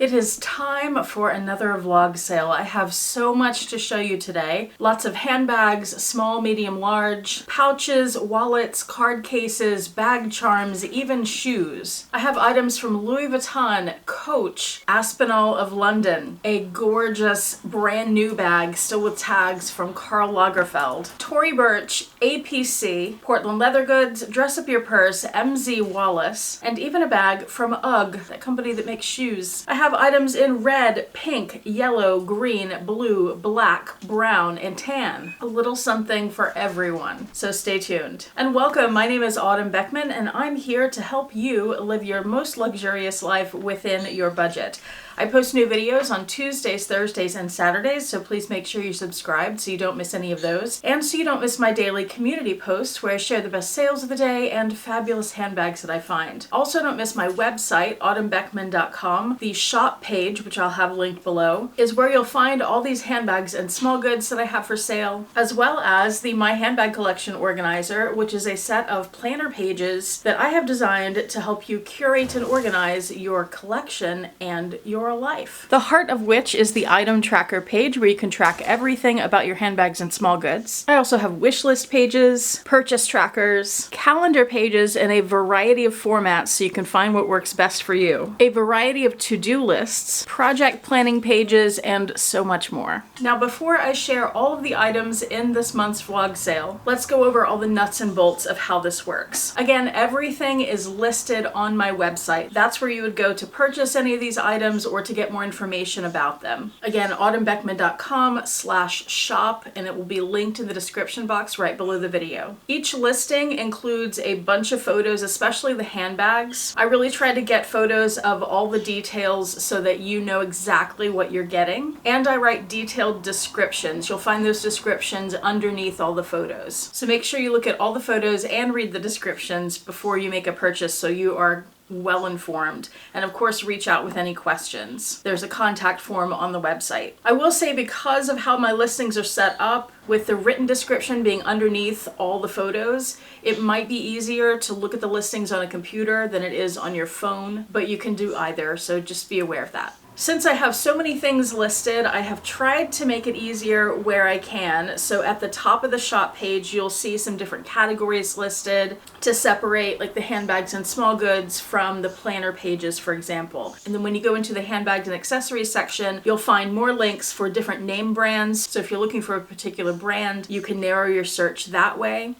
It is time for another vlog sale. I have so much to show you today. Lots of handbags, small, medium, large, pouches, wallets, card cases, bag charms, even shoes. I have items from Louis Vuitton, Coach, Aspinall of London, a gorgeous brand new bag still with tags from Karl Lagerfeld, Tory Burch, APC, Portland Leather Goods, Dress Up Your Purse, MZ Wallace, and even a bag from UGG, that company that makes shoes. I have items in red, pink, yellow, green, blue, black, brown, and tan. A little something for everyone. So stay tuned. And welcome, my name is Autumn Beckman, and I'm here to help you live your most luxurious life within your budget. I post new videos on Tuesdays, Thursdays, and Saturdays, so please make sure you're subscribed so you don't miss any of those. And so you don't miss my daily community posts where I share the best sales of the day and fabulous handbags that I find. Also, don't miss my website, autumnbeckman.com. The shop page, which I'll have linked below, is where you'll find all these handbags and small goods that I have for sale, as well as the My Handbag Collection Organizer, which is a set of planner pages that I have designed to help you curate and organize your collection and your life. The heart of which is the item tracker page where you can track everything about your handbags and small goods. I also have wish list pages, purchase trackers, calendar pages in a variety of formats so you can find what works best for you, a variety of to-do lists, project planning pages, and so much more. Now, before I share all of the items in this month's vlog sale, let's go over all the nuts and bolts of how this works. Again, everything is listed on my website. That's where you would go to purchase any of these items or to get more information about them. Again, autumnbeckman.com/shop, and it will be linked in the description box right below the video. Each listing includes a bunch of photos, especially the handbags. I really try to get photos of all the details so that you know exactly what you're getting. And I write detailed descriptions. You'll find those descriptions underneath all the photos. So make sure you look at all the photos and read the descriptions before you make a purchase so you are well informed, and of course reach out with any questions. There's a contact form on the website. I will say, because of how my listings are set up, with the written description being underneath all the photos, it might be easier to look at the listings on a computer than it is on your phone, but you can do either, so just be aware of that. Since I have so many things listed, I have tried to make it easier where I can. So at the top of the shop page, you'll see some different categories listed to separate like the handbags and small goods from the planner pages, for example. And then when you go into the handbags and accessories section, you'll find more links for different name brands. So if you're looking for a particular brand, you can narrow your search that way.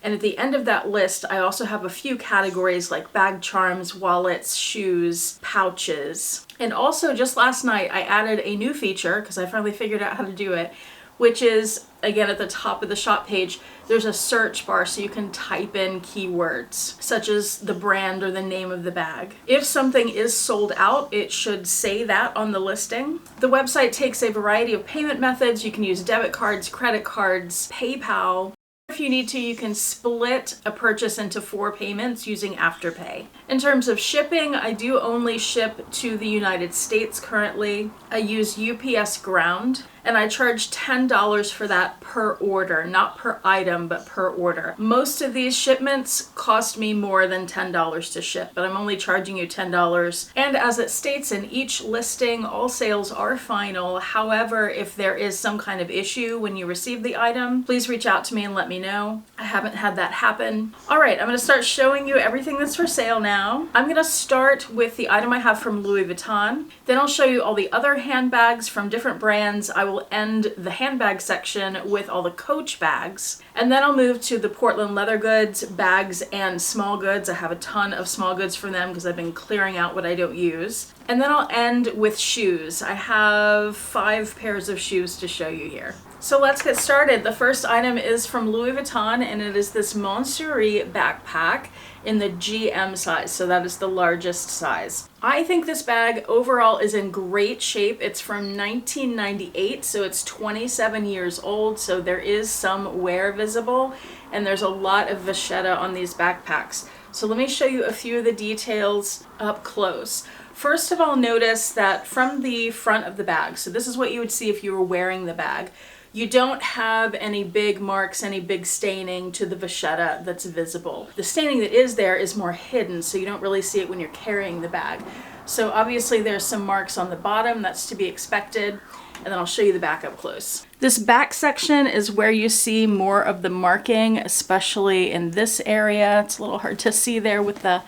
And at the end of that list, I also have a few categories like bag charms, wallets, shoes, pouches. And also just last night, I added a new feature because I finally figured out how to do it, which is, again, at the top of the shop page, there's a search bar so you can type in keywords, such as the brand or the name of the bag. If something is sold out, it should say that on the listing. The website takes a variety of payment methods. You can use debit cards, credit cards, PayPal. If you need to, you can split a purchase into 4 payments using Afterpay. In terms of shipping, I do only ship to the United States currently. I use UPS Ground, and I charge $10 for that per order, not per item, but per order. Most of these shipments cost me more than $10 to ship, but I'm only charging you $10. And as it states in each listing, all sales are final. However, if there is some kind of issue when you receive the item, please reach out to me and let me know. I haven't had that happen. All right, I'm gonna start showing you everything that's for sale now. I'm gonna start with the item I have from Louis Vuitton. Then I'll show you all the other handbags from different brands. I will end the handbag section with all the Coach bags. And then I'll move to the Portland Leather Goods, bags, and small goods. I have a ton of small goods from them because I've been clearing out what I don't use. And then I'll end with shoes. I have 5 pairs of shoes to show you here. So let's get started. The first item is from Louis Vuitton, and it is this Montsouris backpack in the GM size, so that is the largest size. I think this bag overall is in great shape. It's from 1998, so it's 27 years old, so there is some wear visible, and there's a lot of vachetta on these backpacks. So let me show you a few of the details up close. First of all, notice that from the front of the bag, so this is what you would see if you were wearing the bag, you don't have any big marks, any big staining to the vachetta that's visible. The staining that is there is more hidden, so you don't really see it when you're carrying the bag. So obviously there's some marks on the bottom, that's to be expected. And then I'll show you the back up close. This back section is where you see more of the marking, especially in this area. It's a little hard to see there with the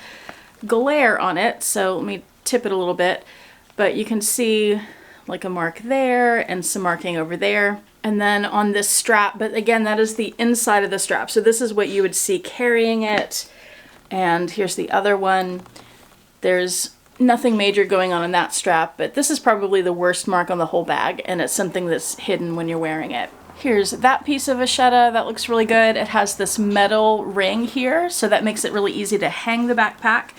glare on it, so let me tip it a little bit. But you can see like a mark there and some marking over there. And then on this strap, but again, that is the inside of the strap. So this is what you would see carrying it. And here's the other one. There's nothing major going on in that strap, but this is probably the worst mark on the whole bag, and it's something that's hidden when you're wearing it. Here's that piece of vachetta, that looks really good. It has this metal ring here, so that makes it really easy to hang the backpack.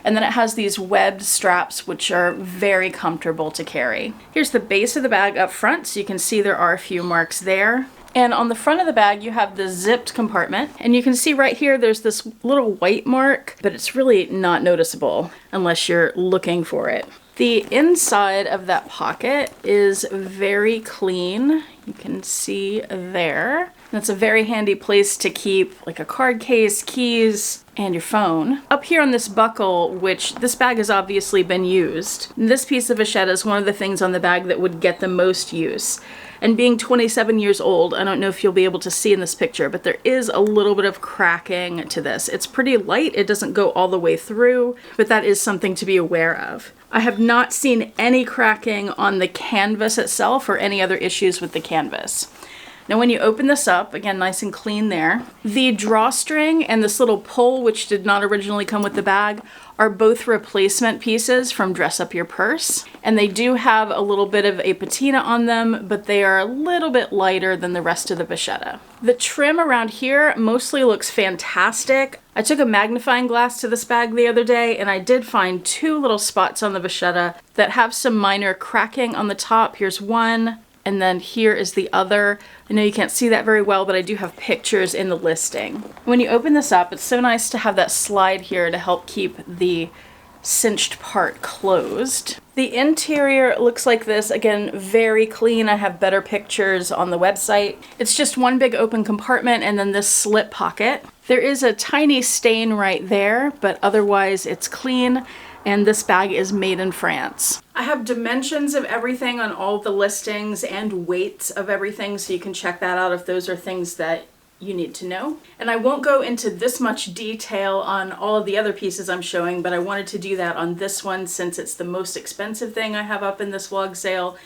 And then it has these webbed straps, which are very comfortable to carry. Here's the base of the bag up front, so you can see there are a few marks there. And on the front of the bag, you have the zipped compartment. And you can see right here, there's this little white mark, but it's really not noticeable unless you're looking for it. The inside of that pocket is very clean. You can see there. That's a very handy place to keep like a card case, keys, and your phone. Up here on this buckle, which this bag has obviously been used, this piece of vachetta is one of the things on the bag that would get the most use. And being 27 years old, I don't know if you'll be able to see in this picture, but there is a little bit of cracking to this. It's pretty light, it doesn't go all the way through, but that is something to be aware of. I have not seen any cracking on the canvas itself or any other issues with the canvas. Now when you open this up, again, nice and clean there, the drawstring and this little pull, which did not originally come with the bag, are both replacement pieces from Dress Up Your Purse. And they do have a little bit of a patina on them, but they are a little bit lighter than the rest of the vachetta. The trim around here mostly looks fantastic. I took a magnifying glass to this bag the other day, and I did find two little spots on the vachetta that have some minor cracking on the top. Here's one. And then here is the other. I know you can't see that very well, but I do have pictures in the listing. When you open this up, it's so nice to have that slide here to help keep the cinched part closed. The interior looks like this, again, very clean. I have better pictures on the website. It's just one big open compartment and then this slip pocket. There is a tiny stain right there, but otherwise it's clean. And this bag is made in France. I have dimensions of everything on all the listings and weights of everything, so you can check that out if those are things that you need to know. And I won't go into this much detail on all of the other pieces I'm showing, but I wanted to do that on this one since it's the most expensive thing I have up in this vlog sale,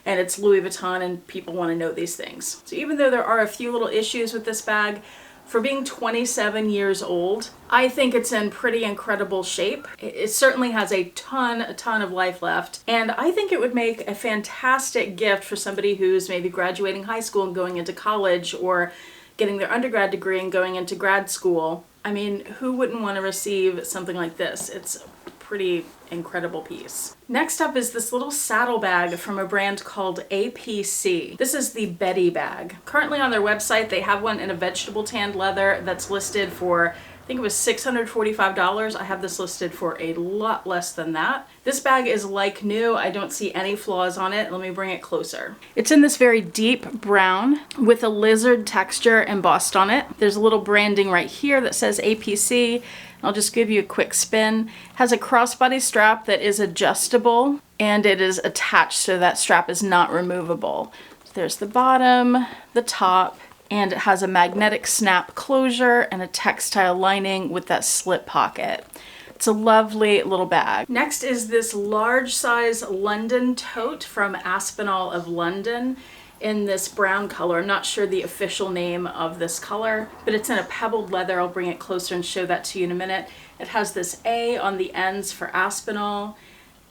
and it's Louis Vuitton and people want to know these things. So even though there are a few little issues with this bag, for being 27 years old, I think it's in pretty incredible shape. It certainly has a ton of life left. And I think it would make a fantastic gift for somebody who's maybe graduating high school and going into college, or getting their undergrad degree and going into grad school. I mean, who wouldn't want to receive something like this? It's a pretty incredible piece. Next up is this little saddle bag from a brand called APC. This is the Betty bag. Currently on their website, they have one in a vegetable tanned leather that's listed for, I think it was $645. I have this listed for a lot less than that. This bag is like new. I don't see any flaws on it. Let me bring it closer. It's in this very deep brown with a lizard texture embossed on it. There's a little branding right here that says APC. I'll just give you a quick spin. It has a crossbody strap that is adjustable, and it is attached so that strap is not removable. So there's the bottom, the top, and it has a magnetic snap closure and a textile lining with that slip pocket. It's a lovely little bag. Next is this large size London tote from Aspinall of London in this brown color. I'm not sure the official name of this color, but it's in a pebbled leather. I'll bring it closer and show that to you in a minute. It has this A on the ends for Aspinall,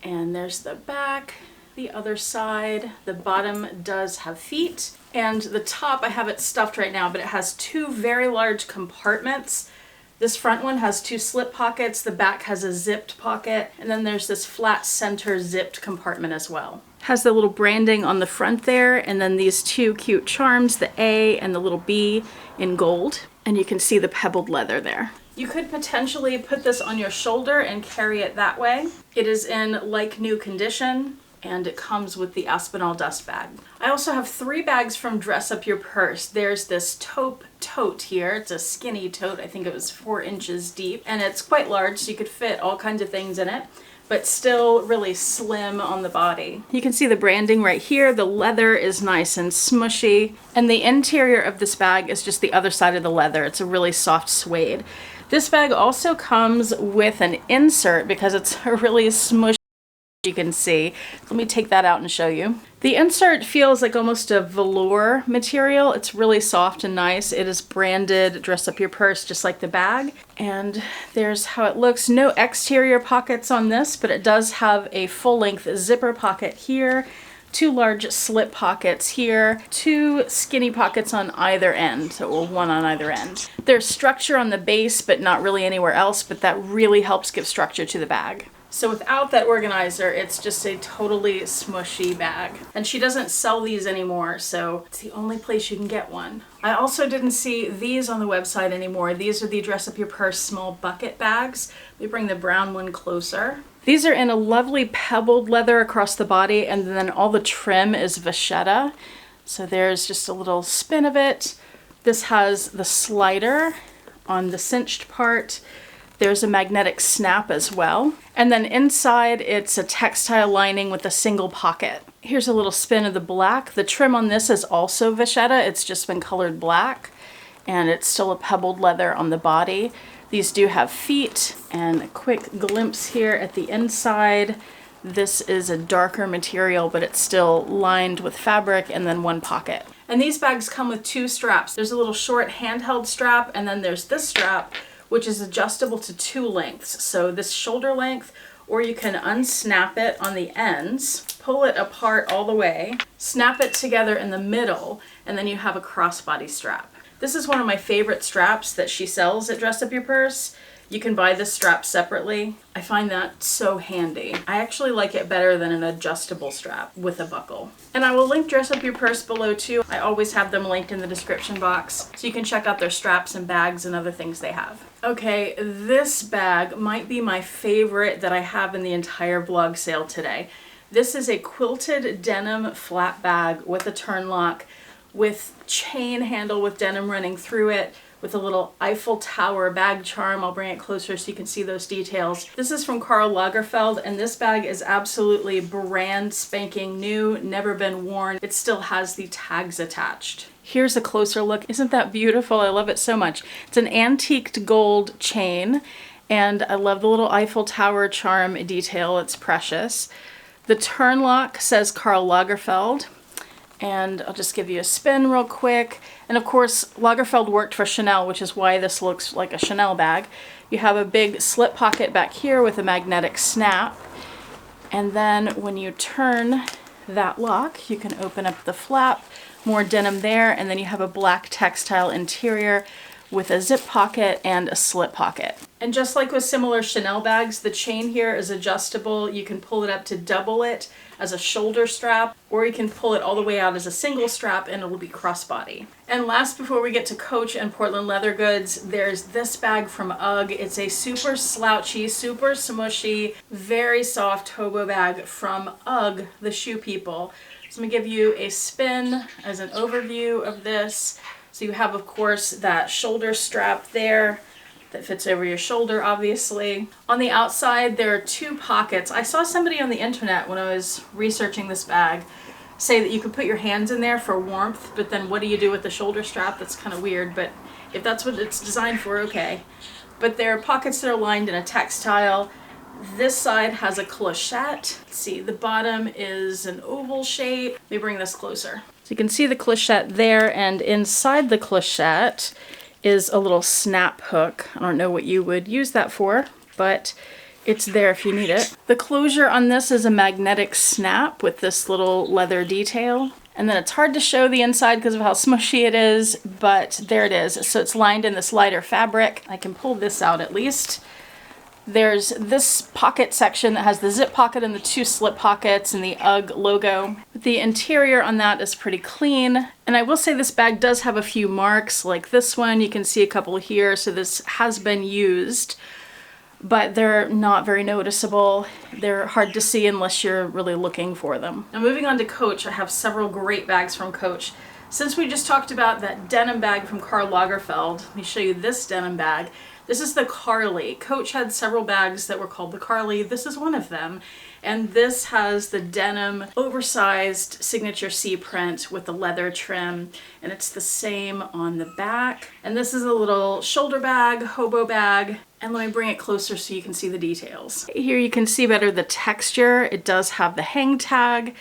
and there's the back, the other side. The bottom does have feet, and the top, I have it stuffed right now, but it has two very large compartments. This front one has two slip pockets, the back has a zipped pocket, and then there's this flat center zipped compartment as well. Has the little branding on the front there, and then these two cute charms, the A and the little B in gold, and you can see the pebbled leather there. You could potentially put this on your shoulder and carry it that way. It is in like new condition, and it comes with the Aspinall dust bag. I also have 3 bags from Dress Up Your Purse. There's this taupe tote here. It's a skinny tote. I think it was 4 inches deep, and it's quite large, so you could fit all kinds of things in it. but still really slim on the body. You can see the branding right here. The leather is nice and smushy, and the interior of this bag is just the other side of the leather. It's a really soft suede. This bag also comes with an insert because it's a really smushy, you can see. Let me take that out and show you. The insert feels like almost a velour material. It's really soft and nice. It is branded Dress Up Your Purse, just like the bag. And there's how it looks. No exterior pockets on this, but it does have a full-length zipper pocket here, 2 large slip pockets here, 2 skinny pockets on either end, or one on either end. There's structure on the base, but not really anywhere else, but that really helps give structure to the bag. So without that organizer, it's just a totally smushy bag. And she doesn't sell these anymore, so it's the only place you can get one. I also didn't see these on the website anymore. These are the Dress Up Your Purse small bucket bags. Let me bring the brown one closer. These are in a lovely pebbled leather across the body, and then all the trim is vachetta. So there's just a little spin of it. This has the slider on the cinched part. There's a magnetic snap as well. And then inside it's a textile lining with a single pocket. Here's a little spin of the black. The trim on this is also vachetta. It's just been colored black, and it's still a pebbled leather on the body. These do have feet, and a quick glimpse here at the inside. This is a darker material, but it's still lined with fabric, and then 1 pocket. And these bags come with 2 straps. There's a little short handheld strap, and then there's this strap, which is adjustable to 2 lengths. So this shoulder length, or you can unsnap it on the ends, pull it apart all the way, snap it together in the middle, and then you have a crossbody strap. This is one of my favorite straps that she sells at Dress Up Your Purse. You can buy this strap separately. I find that so handy. I actually like it better than an adjustable strap with a buckle. And I will link Dress Up Your Purse below too. I always have them linked in the description box, so you can check out their straps and bags and other things they have. Okay, this bag might be my favorite that I have in the entire vlog sale today. This is a quilted denim flat bag with a turn lock, with chain handle with denim running through it, with a little Eiffel Tower bag charm. I'll bring it closer so you can see those details. This is from Karl Lagerfeld, and this bag is absolutely brand spanking new, never been worn. It still has the tags attached. Here's a closer look. Isn't that beautiful? I love it so much. It's an antiqued gold chain, and I love the little Eiffel Tower charm detail. It's precious. The turn lock says Karl Lagerfeld. And I'll just give you a spin real quick. And of course, Lagerfeld worked for Chanel, which is why this looks like a Chanel bag. You have a big slip pocket back here with a magnetic snap. And then when you turn that lock, you can open up the flap, more denim there, and then you have a black textile interior with a zip pocket and a slip pocket. And just like with similar Chanel bags, the chain here is adjustable. You can pull it up to double it as a shoulder strap, or you can pull it all the way out as a single strap and it'll be crossbody. And last, before we get to Coach and Portland leather goods, there's this bag from UGG. It's a super slouchy, super smushy, very soft hobo bag from UGG, the shoe people. So I'm gonna give you a spin as an overview of this. So you have, of course, that shoulder strap there that fits over your shoulder, obviously. On the outside, there are 2 pockets. I saw somebody on the internet when I was researching this bag say that you could put your hands in there for warmth, but then what do you do with the shoulder strap? That's kind of weird, but if that's what it's designed for, okay. But there are pockets that are lined in a textile. This side has a clochette. Let's see, the bottom is an oval shape. Let me bring this closer. So you can see the clochette there, and inside the clochette is a little snap hook. I don't know what you would use that for, but it's there if you need it. The closure on this is a magnetic snap with this little leather detail. And then it's hard to show the inside because of how smushy it is, but there it is. So it's lined in this lighter fabric. I can pull this out at least. There's this pocket section that has the zip pocket and the 2 slip pockets and the UGG logo. The interior on that is pretty clean. And I will say this bag does have a few marks, like this one. You can see a couple here, so this has been used, but they're not very noticeable. They're hard to see unless you're really looking for them. Now moving on to Coach, I have several great bags from Coach. Since we just talked about that denim bag from Karl Lagerfeld, let me show you this denim bag. This is the Carly. Coach had several bags that were called the Carly. This is one of them. And this has the denim oversized signature C print with the leather trim, and it's the same on the back. And this is a little shoulder bag, hobo bag. And let me bring it closer so you can see the details. Here you can see better the texture. It does have the hang tag.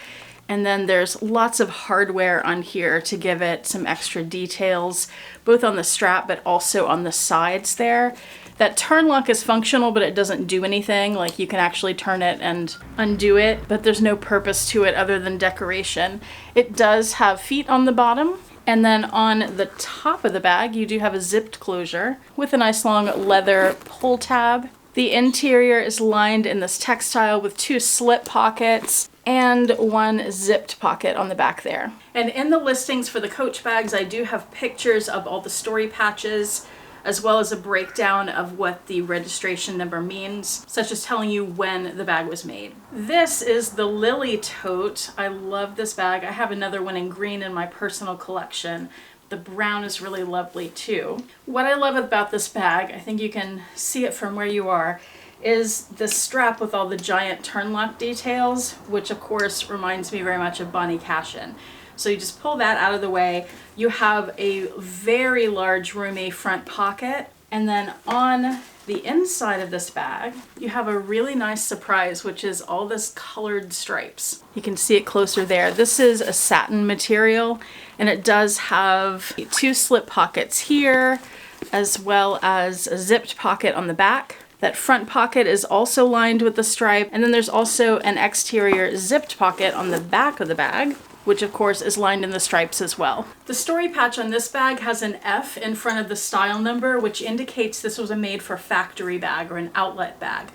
And then there's lots of hardware on here to give it some extra details, both on the strap but also on the sides there. That turn lock is functional, but it doesn't do anything. Like, you can actually turn it and undo it, but there's no purpose to it other than decoration. It does have feet on the bottom. And then on the top of the bag, you do have a zipped closure with a nice long leather pull tab. The interior is lined in this textile with 2 slip pockets and 1 zipped pocket on the back there. And in the listings for the Coach bags, I do have pictures of all the story patches, as well as a breakdown of what the registration number means, such as telling you when the bag was made. This is the Lily tote. I love this bag. I have another one in green in my personal collection. The brown is really lovely too. What I love about this bag, I think you can see it from where you are, is the strap with all the giant turn lock details, which of course reminds me very much of Bonnie Cashin. So you just pull that out of the way. You have a very large roomy front pocket. And then on the inside of this bag, you have a really nice surprise, which is all this colored stripes. You can see it closer there. This is a satin material, and it does have 2 slip pockets here, as well as a zipped pocket on the back. That front pocket is also lined with the stripe, and then there's also an exterior zipped pocket on the back of the bag, which of course is lined in the stripes as well. The story patch on this bag has an F in front of the style number, which indicates this was a made for factory bag or an outlet bag.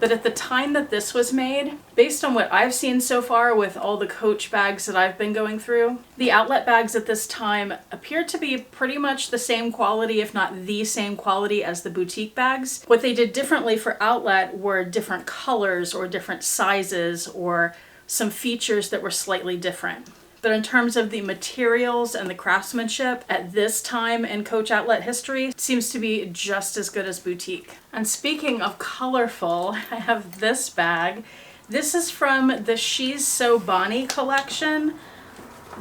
But at the time that this was made, based on what I've seen so far with all the Coach bags that I've been going through, the outlet bags at this time appeared to be pretty much the same quality, if not the same quality as the boutique bags. What they did differently for outlet were different colors or different sizes or some features that were slightly different. But in terms of the materials and the craftsmanship at this time in Coach outlet history, it seems to be just as good as boutique. And speaking of colorful, I have this bag. This is from the She's So Bonnie collection,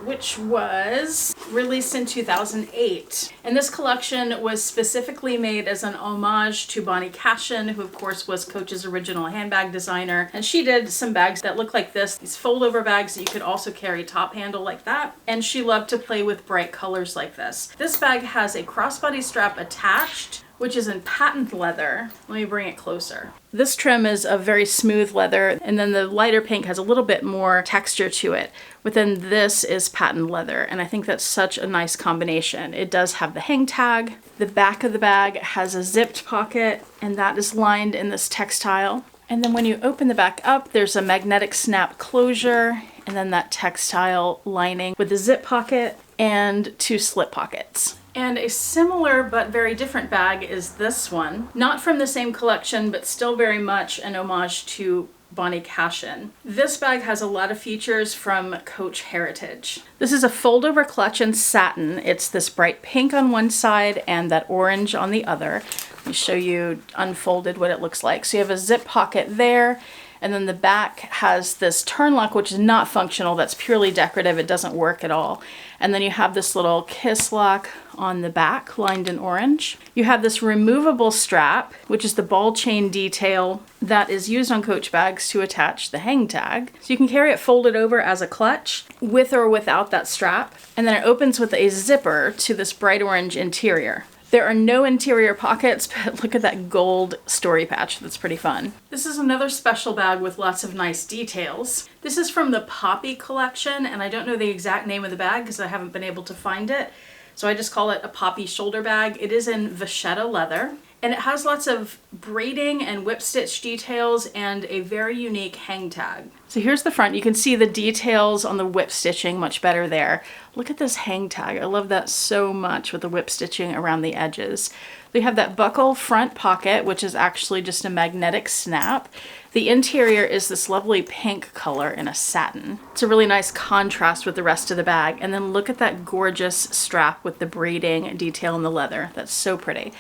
which was released in 2008. And this collection was specifically made as an homage to Bonnie Cashin, who of course was Coach's original handbag designer. And she did some bags that look like this, these fold-over bags that you could also carry top handle like that. And she loved to play with bright colors like this. This bag has a crossbody strap attached, which is in patent leather. Let me bring it closer. This trim is a very smooth leather, and then the lighter pink has a little bit more texture to it. But then this is patent leather, and I think that's such a nice combination. It does have the hang tag. The back of the bag has a zipped pocket, and that is lined in this textile. And then when you open the back up, there's a magnetic snap closure, and then that textile lining with the zip pocket and 2 slip pockets. And a similar but very different bag is this one. Not from the same collection, but still very much an homage to Bonnie Cashin. This bag has a lot of features from Coach heritage. This is a fold-over clutch in satin. It's this bright pink on one side and that orange on the other. Let me show you unfolded what it looks like. So you have a zip pocket there, and then the back has this turn lock, which is not functional. That's purely decorative. It doesn't work at all. And then you have this little kiss lock on the back, lined in orange. You have this removable strap, which is the ball chain detail that is used on Coach bags to attach the hang tag. So you can carry it folded over as a clutch, with or without that strap. And then it opens with a zipper to this bright orange interior. There are no interior pockets, but look at that gold story patch. That's pretty fun. This is another special bag with lots of nice details. This is from the Poppy collection, and I don't know the exact name of the bag because I haven't been able to find it. So I just call it a Poppy shoulder bag. It is in vachetta leather, and it has lots of braiding and whip stitch details and a very unique hang tag. So here's the front. You can see the details on the whip stitching much better there. Look at this hang tag. I love that so much with the whip stitching around the edges. We have that buckle front pocket, which is actually just a magnetic snap. The interior is this lovely pink color in a satin. It's a really nice contrast with the rest of the bag. And then look at that gorgeous strap with the braiding detail in the leather. That's so pretty.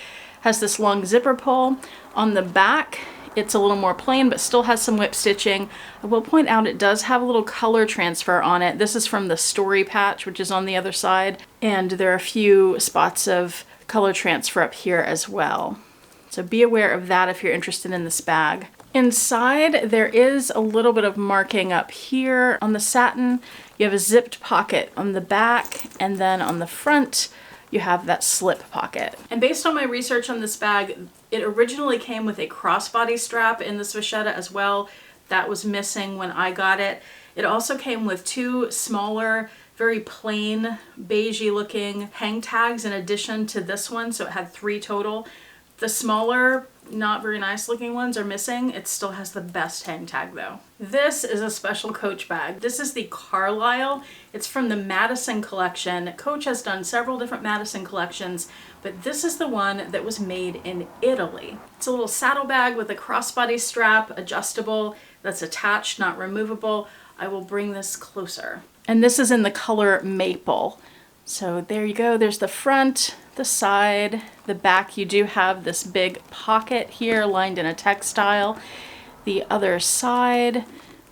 Has this long zipper pull. On the back, it's a little more plain, but still has some whip stitching. I will point out it does have a little color transfer on it. This is from the story patch, which is on the other side. And there are a few spots of color transfer up here as well. So be aware of that if you're interested in this bag. Inside, there is a little bit of marking up here on the satin. You have a zipped pocket on the back, and then on the front, you have that slip pocket. And based on my research on this bag, it originally came with a crossbody strap in this vachetta as well. That was missing when I got it. It also came with two smaller, very plain, beigey looking hang tags in addition to this one, so it had 3 total. The smaller, not very nice looking ones are missing. It still has the best hang tag though. This is a special Coach bag. This is the Carlisle. It's from the Madison collection. Coach has done several different Madison collections, but this is the one that was made in Italy. It's a little saddle bag with a crossbody strap, adjustable, that's attached, not removable. I will bring this closer. And this is in the color maple. So there you go. There's the front, the side, the back. You do have this big pocket here lined in a textile. The other side,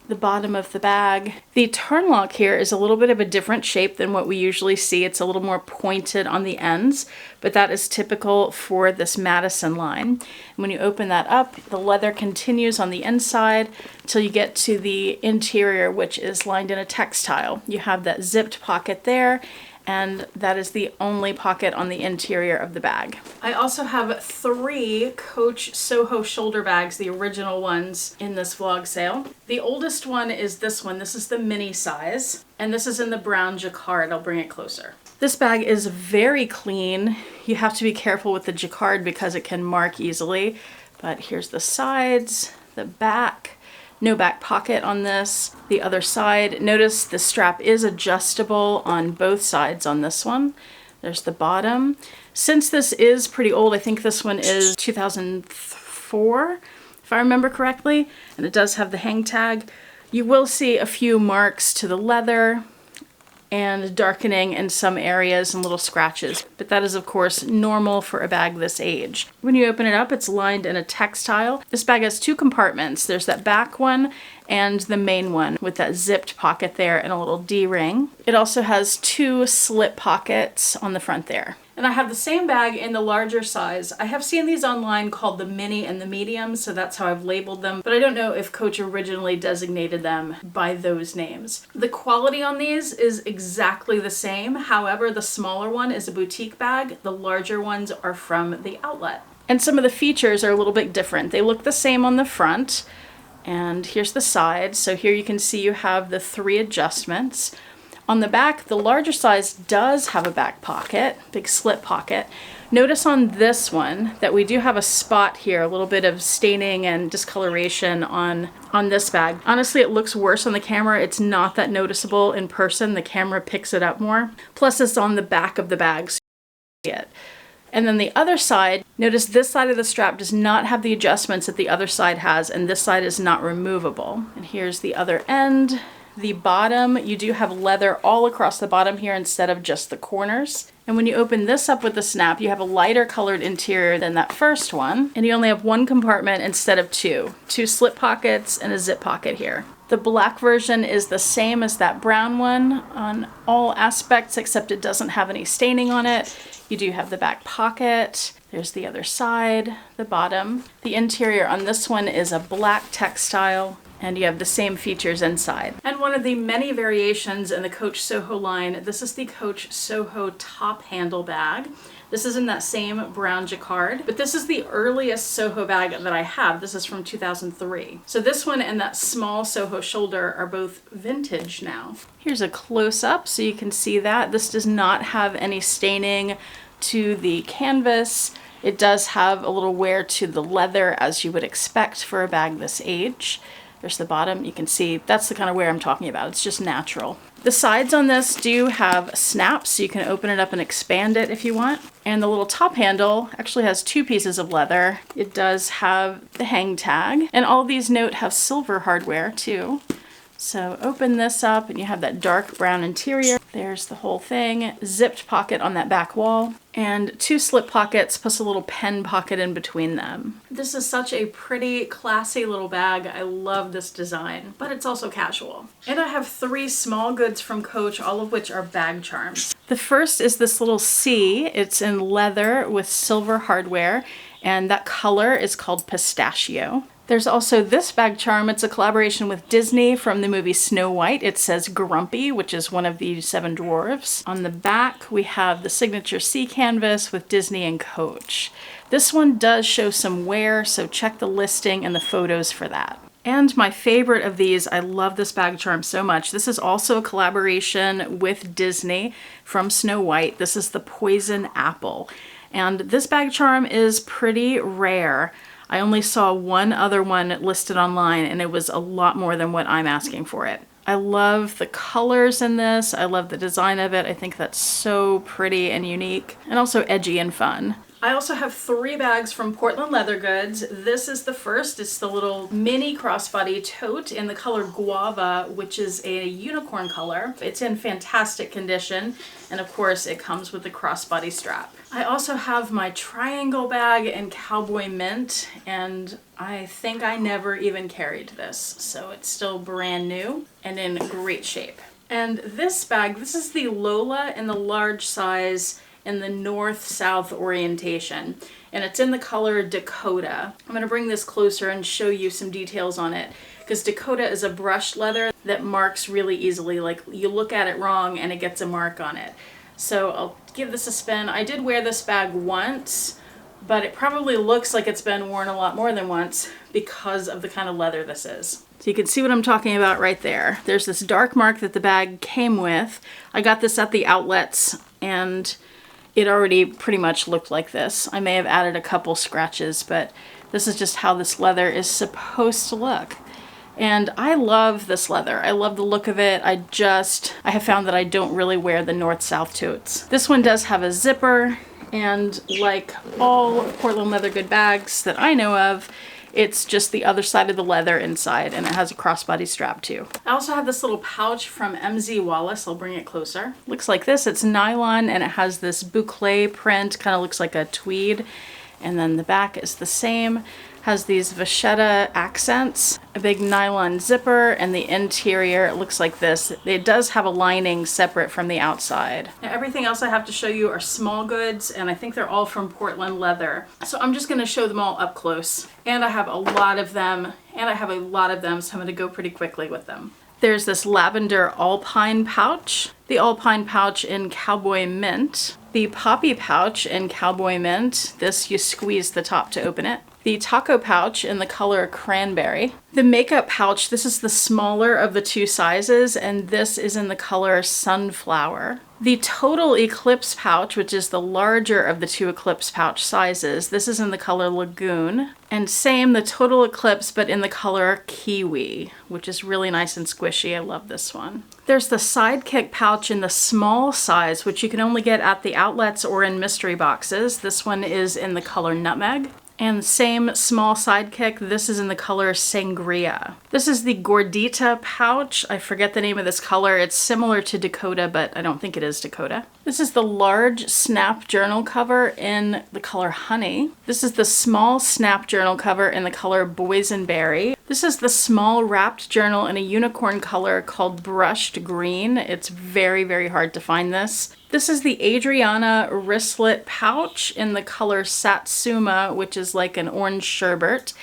the bottom of the bag. The turn lock here is a little bit of a different shape than what we usually see. It's a little more pointed on the ends, but that is typical for this Madison line. And when you open that up, the leather continues on the inside till you get to the interior, which is lined in a textile. You have that zipped pocket there, and that is the only pocket on the interior of the bag. I also have 3 Coach Soho shoulder bags, the original ones in this vlog sale. The oldest one is this one. This is the mini size, and this is in the brown jacquard. I'll bring it closer. This bag is very clean. You have to be careful with the jacquard because it can mark easily, but here's the sides, the back. No back pocket on this. The other side, notice the strap is adjustable on both sides on this one. There's the bottom. Since this is pretty old, I think this one is 2004, if I remember correctly, and it does have the hang tag. You will see a few marks to the leather and darkening in some areas and little scratches, but that is of course normal for a bag this age. When you open it up, it's lined in a textile. This bag has 2 compartments. There's that back one and the main one with that zipped pocket there and a little D-ring. It also has 2 slip pockets on the front there. And I have the same bag in the larger size. I have seen these online called the mini and the medium, so that's how I've labeled them, but I don't know if Coach originally designated them by those names. The quality on these is exactly the same. However, the smaller one is a boutique bag. The larger ones are from the outlet. And some of the features are a little bit different. They look the same on the front, and here's the side. So here you can see you have the 3 adjustments. On the back, the larger size does have a back pocket, big slip pocket. Notice on this one that we do have a spot here, a little bit of staining and discoloration on this bag. Honestly, it looks worse on the camera. It's not that noticeable in person. The camera picks it up more. Plus it's on the back of the bag, so you can see it. And then the other side, notice this side of the strap does not have the adjustments that the other side has, and this side is not removable. And here's the other end. The bottom, you do have leather all across the bottom here instead of just the corners. And when you open this up with the snap, you have a lighter colored interior than that first one. And you only have 1 compartment instead of 2. 2 slip pockets and a zip pocket here. The black version is the same as that brown one on all aspects, except it doesn't have any staining on it. You do have the back pocket. There's the other side, the bottom. The interior on this one is a black textile, and you have the same features inside. And one of the many variations in the Coach Soho line, this is the Coach Soho top handle bag. This is in that same brown jacquard, but this is the earliest Soho bag that I have. This is from 2003. So this one and that small Soho shoulder are both vintage now. Here's a close-up so you can see that. This does not have any staining to the canvas. It does have a little wear to the leather, as you would expect for a bag this age. There's the bottom. You can see that's the kind of wear I'm talking about. It's just natural. The sides on this do have snaps, so you can open it up and expand it if you want. And the little top handle actually has 2 pieces of leather. It does have the hang tag, and all these note have silver hardware too. So open this up and you have that dark brown interior. There's the whole thing. Zipped pocket on that back wall. And 2 slip pockets plus a little pen pocket in between them. This is such a pretty, classy little bag. I love this design, but it's also casual. And I have 3 small goods from Coach, all of which are bag charms. The first is this little C. It's in leather with silver hardware, and that color is called pistachio. There's also this bag charm. It's a collaboration with Disney from the movie Snow White. It says Grumpy, which is one of the 7 dwarves. On the back, we have the signature C canvas with Disney and Coach. This one does show some wear, so check the listing and the photos for that. And my favorite of these, I love this bag charm so much. This is also a collaboration with Disney from Snow White. This is the Poison Apple. And this bag charm is pretty rare. I only saw one other one listed online, and it was a lot more than what I'm asking for it. I love the colors in this. I love the design of it. I think that's so pretty and unique, and also edgy and fun. I also have 3 bags from Portland Leather Goods. This is the first. It's the little mini crossbody tote in the color Guava, which is a unicorn color. It's in fantastic condition, and of course it comes with the crossbody strap. I also have my triangle bag in Cowboy Mint, and I think I never even carried this, so it's still brand new and in great shape. And this bag, this is the Lola in the large size in the north-south orientation, and it's in the color Dakota. I'm going to bring this closer and show you some details on it, because Dakota is a brushed leather that marks really easily. Like, you look at it wrong and it gets a mark on it. So I'll give this a spin. I did wear this bag once, but it probably looks like it's been worn a lot more than once because of the kind of leather this is. So you can see what I'm talking about right there. There's this dark mark that the bag came with. I got this at the outlets, and it already pretty much looked like this. I may have added a couple scratches, but this is just how this leather is supposed to look. And I love this leather. I love the look of it. I have found that I don't really wear the north-south totes. This one does have a zipper, and like all Portland Leather Good bags that I know of, it's just the other side of the leather inside, and it has a crossbody strap too. I also have this little pouch from MZ Wallace. I'll bring it closer. Looks like this. It's nylon, and it has this boucle print, kind of looks like a tweed. And then the back is the same. Has these vachetta accents, a big nylon zipper, and the interior, it looks like this. It does have a lining separate from the outside. Now, everything else I have to show you are small goods, and I think they're all from Portland Leather. So I'm just gonna show them all up close. And I have a lot of them, so I'm gonna go pretty quickly with them. There's this lavender alpine pouch, the alpine pouch in Cowboy Mint, the poppy pouch in Cowboy Mint. This, you squeeze the top to open it. The taco pouch in the color cranberry. The makeup pouch, this is the smaller of the 2 sizes, and this is in the color sunflower. The total eclipse pouch, which is the larger of the 2 eclipse pouch sizes, this is in the color lagoon. And same, the total eclipse, but in the color kiwi, which is really nice and squishy. I love this one. There's the sidekick pouch in the small size, which you can only get at the outlets or in mystery boxes. This one is in the color nutmeg. And same small sidekick, this is in the color Sangria. This is the Gordita pouch. I forget the name of this color. It's similar to Dakota, but I don't think it is Dakota. This is the large snap journal cover in the color Honey. This is the small snap journal cover in the color Boysenberry. This is the small wrapped journal in a unicorn color called Brushed Green. It's very, very hard to find this. This is the Adriana wristlet pouch in the color Satsuma, which is like an orange sherbet.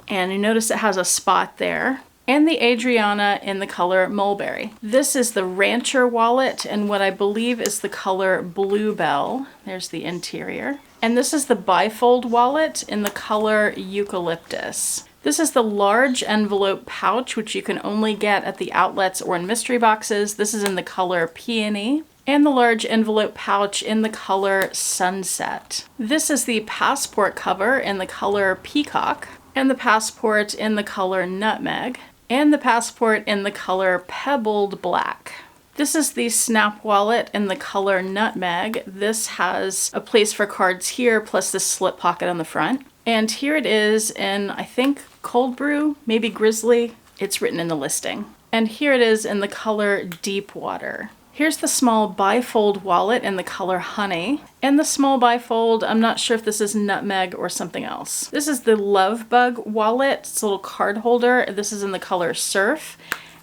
And you notice it has a spot there. And the Adriana in the color Mulberry. This is the Rancher wallet in what I believe is the color Bluebell. There's the interior. And this is the Bifold wallet in the color Eucalyptus. This is the large envelope pouch, which you can only get at the outlets or in mystery boxes. This is in the color Peony. And the large envelope pouch in the color Sunset. This is the passport cover in the color Peacock, and the passport in the color Nutmeg, and the passport in the color Pebbled Black. This is the Snap wallet in the color Nutmeg. This has a place for cards here, plus this slip pocket on the front. And here it is in, I think, Cold Brew, maybe Grizzly. It's written in the listing. And here it is in the color Deep Water. Here's the small bifold wallet in the color Honey. And the small bifold, I'm not sure if this is Nutmeg or something else. This is the Love Bug wallet. It's a little card holder. This is in the color Surf.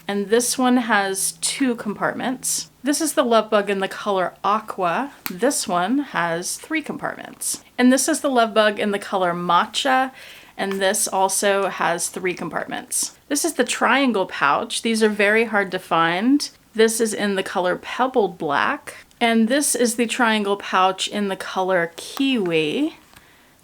And this one has 2 compartments. This is the Love Bug in the color Aqua. This one has 3 compartments. And this is the Love Bug in the color Matcha. And this also has 3 compartments. This is the triangle pouch. These are very hard to find. This is in the color Pebbled Black. And this is the triangle pouch in the color Kiwi.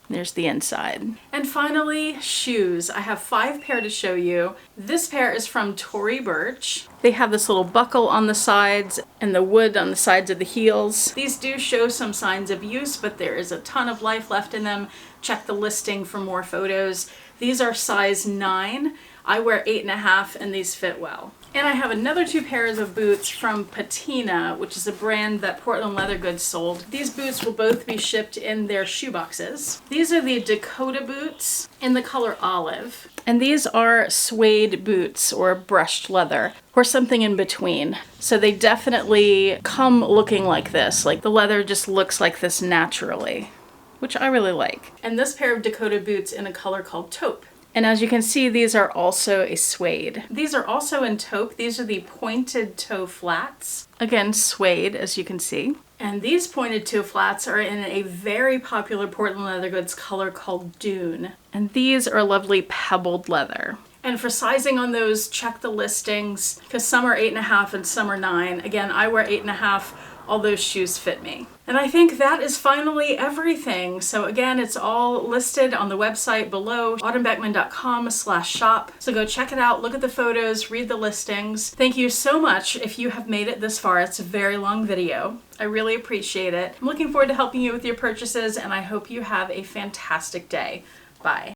There's the inside. And finally, shoes. I have 5 pair to show you. This pair is from Tory Burch. They have this little buckle on the sides and the wood on the sides of the heels. These do show some signs of use, but there is a ton of life left in them. Check the listing for more photos. These are size 9. I wear 8.5 and these fit well. And I have another 2 pairs of boots from Patina, which is a brand that Portland Leather Goods sold. These boots will both be shipped in their shoe boxes. These are the Dakota boots in the color Olive. And these are suede boots or brushed leather or something in between. So they definitely come looking like this. Like the leather just looks like this naturally, which I really like. And this pair of Dakota boots in a color called Taupe. And as you can see, these are also a suede. These are also in taupe. These are the pointed toe flats. Again, suede, as you can see. And these pointed toe flats are in a very popular Portland Leather Goods color called Dune. And these are lovely pebbled leather. And for sizing on those, check the listings, because some are 8.5 and some are 9. Again, I wear 8.5. All those shoes fit me. And I think that is finally everything. So again, it's all listed on the website below, autumnbeckman.com/shop. So go check it out, look at the photos, read the listings. Thank you so much if you have made it this far. It's a very long video. I really appreciate it. I'm looking forward to helping you with your purchases, and I hope you have a fantastic day. Bye.